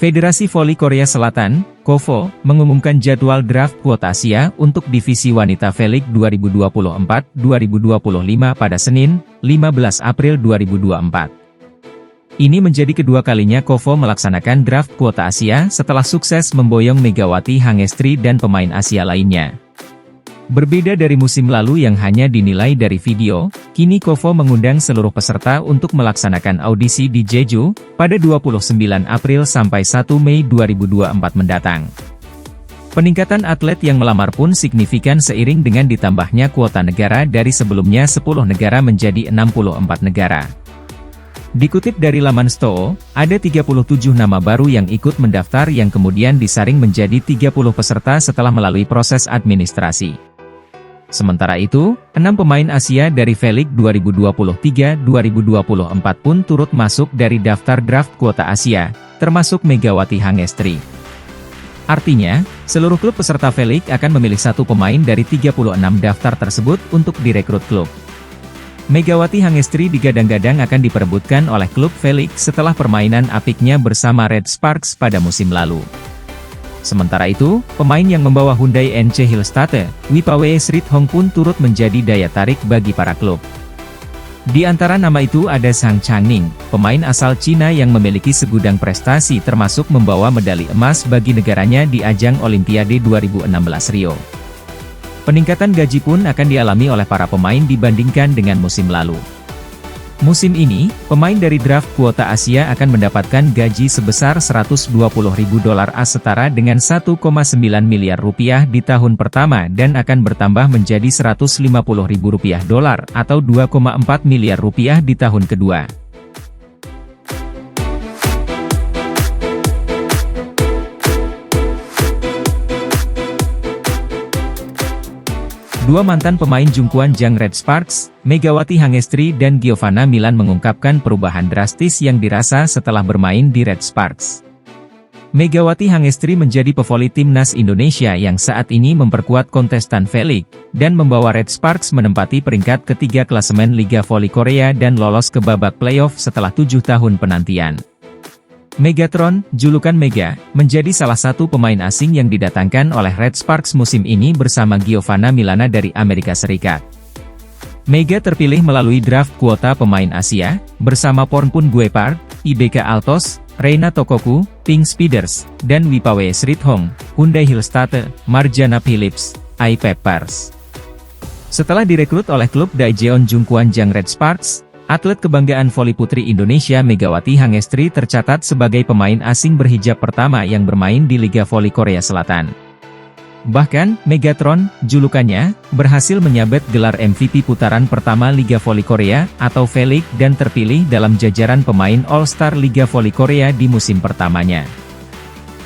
Federasi Voli Korea Selatan, KOVO, mengumumkan jadwal draft kuota Asia untuk divisi wanita V-League 2024-2025 pada Senin, 15 April 2024. Ini menjadi kedua kalinya KOVO melaksanakan draft kuota Asia setelah sukses memboyong Megawati Hangestri dan pemain Asia lainnya. Berbeda dari musim lalu yang hanya dinilai dari video, kini KOVO mengundang seluruh peserta untuk melaksanakan audisi di Jeju, pada 29 April sampai 1 Mei 2024 mendatang. Peningkatan atlet yang melamar pun signifikan seiring dengan ditambahnya kuota negara dari sebelumnya 10 negara menjadi 64 negara. Dikutip dari laman STOO, ada 37 nama baru yang ikut mendaftar yang kemudian disaring menjadi 30 peserta setelah melalui proses administrasi. Sementara itu, 6 pemain Asia dari V-League 2023-2024 pun turut masuk dari daftar draft kuota Asia, termasuk Megawati Hangestri. Artinya, seluruh klub peserta V-League akan memilih satu pemain dari 36 daftar tersebut untuk direkrut klub. Megawati Hangestri digadang-gadang akan diperebutkan oleh klub V-League setelah permainan apiknya bersama Red Sparks pada musim lalu. Sementara itu, pemain yang membawa Hyundai NC Hillstatte, Wipawe Srithong pun turut menjadi daya tarik bagi para klub. Di antara nama itu ada Zhang Changning, pemain asal Cina yang memiliki segudang prestasi termasuk membawa medali emas bagi negaranya di ajang Olimpiade 2016 Rio. Peningkatan gaji pun akan dialami oleh para pemain dibandingkan dengan musim lalu. Musim ini, pemain dari draft kuota Asia akan mendapatkan gaji sebesar $120.000 setara dengan 1,9 miliar rupiah di tahun pertama dan akan bertambah menjadi $150.000 atau 2,4 miliar rupiah di tahun kedua. Dua mantan pemain Jungkwon Jang Red Sparks, Megawati Hangestri dan Giovanna Milan mengungkapkan perubahan drastis yang dirasa setelah bermain di Red Sparks. Megawati Hangestri menjadi pevoli timnas Indonesia yang saat ini memperkuat kontestan V-League, dan membawa Red Sparks menempati peringkat ketiga klasemen Liga Voli Korea dan lolos ke babak playoff setelah 7 tahun penantian. Megatron, julukan Mega, menjadi salah satu pemain asing yang didatangkan oleh Red Sparks musim ini bersama Giovanna Milana dari Amerika Serikat. Mega terpilih melalui draft kuota pemain Asia, bersama Pornpun Guepard, IBK Altos, Reina Tokoku, Pink Speeders, dan Wipawe Srithong, Hyundai Hillstatte, Marjana Phillips, AI Peppers. Setelah direkrut oleh klub Daejeon Jungkwon Jang Red Sparks, atlet kebanggaan voli putri Indonesia Megawati Hangestri tercatat sebagai pemain asing berhijab pertama yang bermain di Liga Voli Korea Selatan. Bahkan, Megatron, julukannya, berhasil menyabet gelar MVP putaran pertama Liga Voli Korea, atau V-League dan terpilih dalam jajaran pemain All-Star Liga Voli Korea di musim pertamanya.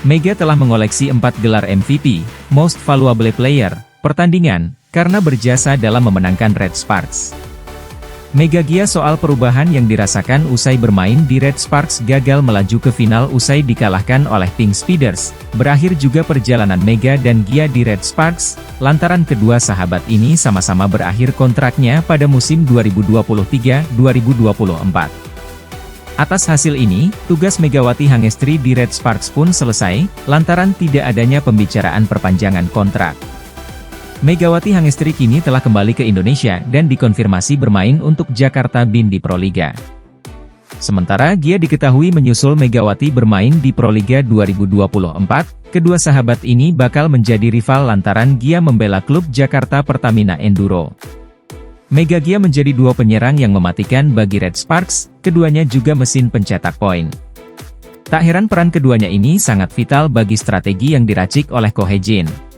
Mega telah mengoleksi 4 gelar MVP, Most Valuable Player, pertandingan, karena berjasa dalam memenangkan Red Sparks. Megagia soal perubahan yang dirasakan usai bermain di Red Sparks gagal melaju ke final usai dikalahkan oleh Pink Speeders. Berakhir juga perjalanan Mega dan Gia di Red Sparks, lantaran kedua sahabat ini sama-sama berakhir kontraknya pada musim 2023-2024. Atas hasil ini, tugas Megawati Hangestri di Red Sparks pun selesai, lantaran tidak adanya pembicaraan perpanjangan kontrak. Megawati Hangestri kini telah kembali ke Indonesia dan dikonfirmasi bermain untuk Jakarta Bindi Proliga. Sementara Gia diketahui menyusul Megawati bermain di Proliga 2024, kedua sahabat ini bakal menjadi rival lantaran Gia membela klub Jakarta Pertamina Enduro. Mega Gia menjadi duo penyerang yang mematikan bagi Red Sparks, keduanya juga mesin pencetak poin. Tak heran peran keduanya ini sangat vital bagi strategi yang diracik oleh Ko Hye-jin.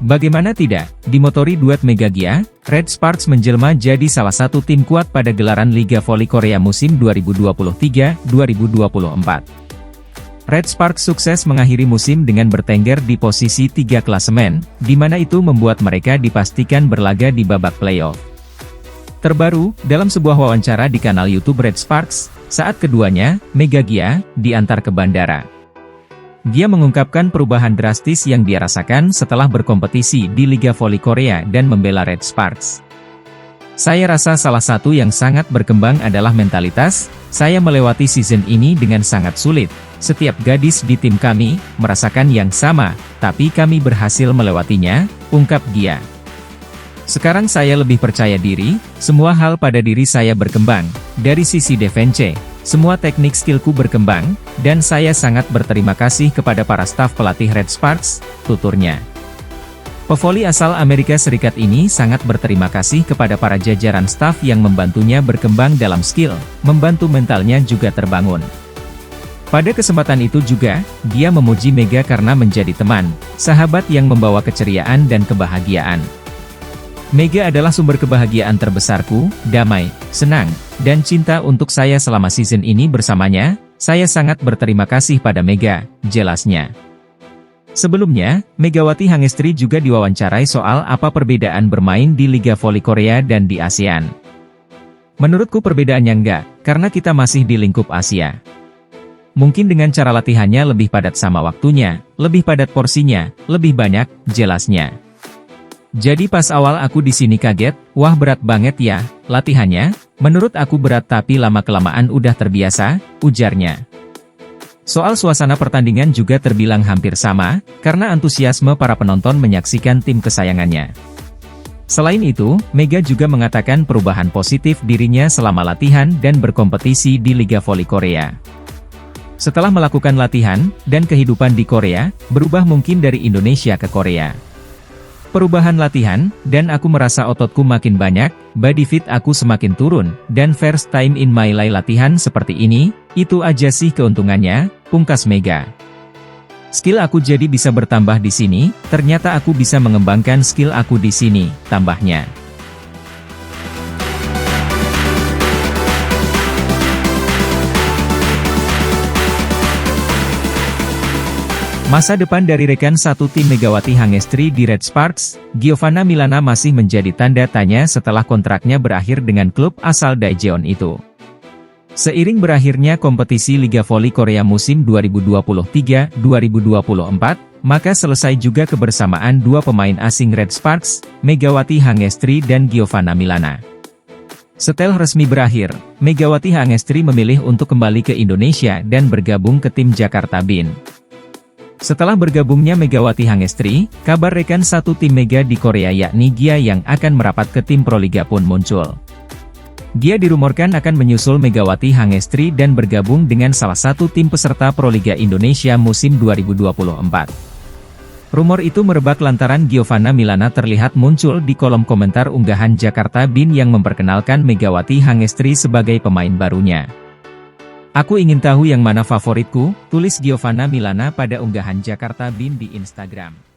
Bagaimana tidak, dimotori duet Mega Gia, Red Sparks menjelma jadi salah satu tim kuat pada gelaran Liga Voli Korea musim 2023-2024. Red Sparks sukses mengakhiri musim dengan bertengger di posisi 3 klasemen, di mana itu membuat mereka dipastikan berlaga di babak playoff. Terbaru, dalam sebuah wawancara di kanal YouTube Red Sparks, saat keduanya, Mega Gia, diantar ke bandara. Dia mengungkapkan perubahan drastis yang dia rasakan setelah berkompetisi di Liga Voli Korea dan membela Red Sparks. Saya rasa salah satu yang sangat berkembang adalah mentalitas. Saya melewati season ini dengan sangat sulit. Setiap gadis di tim kami merasakan yang sama, tapi kami berhasil melewatinya, ungkap Gia. Sekarang saya lebih percaya diri, semua hal pada diri saya berkembang. Dari sisi defense, semua teknik skillku berkembang, dan saya sangat berterima kasih kepada para staf pelatih Red Sparks, tuturnya. Pevoli asal Amerika Serikat ini sangat berterima kasih kepada para jajaran staf yang membantunya berkembang dalam skill, membantu mentalnya juga terbangun. Pada kesempatan itu juga, dia memuji Mega karena menjadi teman, sahabat yang membawa keceriaan dan kebahagiaan. Mega adalah sumber kebahagiaan terbesarku, damai, senang, dan cinta untuk saya selama season ini bersamanya. Saya sangat berterima kasih pada Mega, jelasnya. Sebelumnya, Megawati Hangestri juga diwawancarai soal apa perbedaan bermain di Liga Voli Korea dan di ASEAN. Menurutku perbedaannya enggak, karena kita masih di lingkup Asia. Mungkin dengan cara latihannya lebih padat sama waktunya, lebih padat porsinya, lebih banyak, jelasnya. Jadi pas awal aku di sini kaget, wah berat banget ya, latihannya, menurut aku berat tapi lama-kelamaan udah terbiasa, ujarnya. Soal suasana pertandingan juga terbilang hampir sama, karena antusiasme para penonton menyaksikan tim kesayangannya. Selain itu, Mega juga mengatakan perubahan positif dirinya selama latihan dan berkompetisi di Liga Voli Korea. Setelah melakukan latihan, dan kehidupan di Korea, berubah mungkin dari Indonesia ke Korea. Perubahan latihan, dan aku merasa ototku makin banyak, body fit aku semakin turun, dan first time in my life latihan seperti ini, itu aja sih keuntungannya, pungkas Mega. Skill aku jadi bisa bertambah di sini, ternyata aku bisa mengembangkan skill aku di sini, tambahnya. Masa depan dari rekan satu tim Megawati Hangestri di Red Sparks, Giovanna Milana masih menjadi tanda tanya setelah kontraknya berakhir dengan klub asal Daejeon itu. Seiring berakhirnya kompetisi Liga Voli Korea musim 2023-2024, maka selesai juga kebersamaan dua pemain asing Red Sparks, Megawati Hangestri dan Giovanna Milana. Setelah resmi berakhir, Megawati Hangestri memilih untuk kembali ke Indonesia dan bergabung ke tim Jakarta Bin. Setelah bergabungnya Megawati Hangestri, kabar rekan satu tim Mega di Korea yakni Gia yang akan merapat ke tim Proliga pun muncul. Gia dirumorkan akan menyusul Megawati Hangestri dan bergabung dengan salah satu tim peserta Proliga Indonesia musim 2024. Rumor itu merebak lantaran Giovanna Milana terlihat muncul di kolom komentar unggahan Jakarta Bin yang memperkenalkan Megawati Hangestri sebagai pemain barunya. Aku ingin tahu yang mana favoritku, tulis Giovanna Milana pada unggahan Jakarta Bin di Instagram.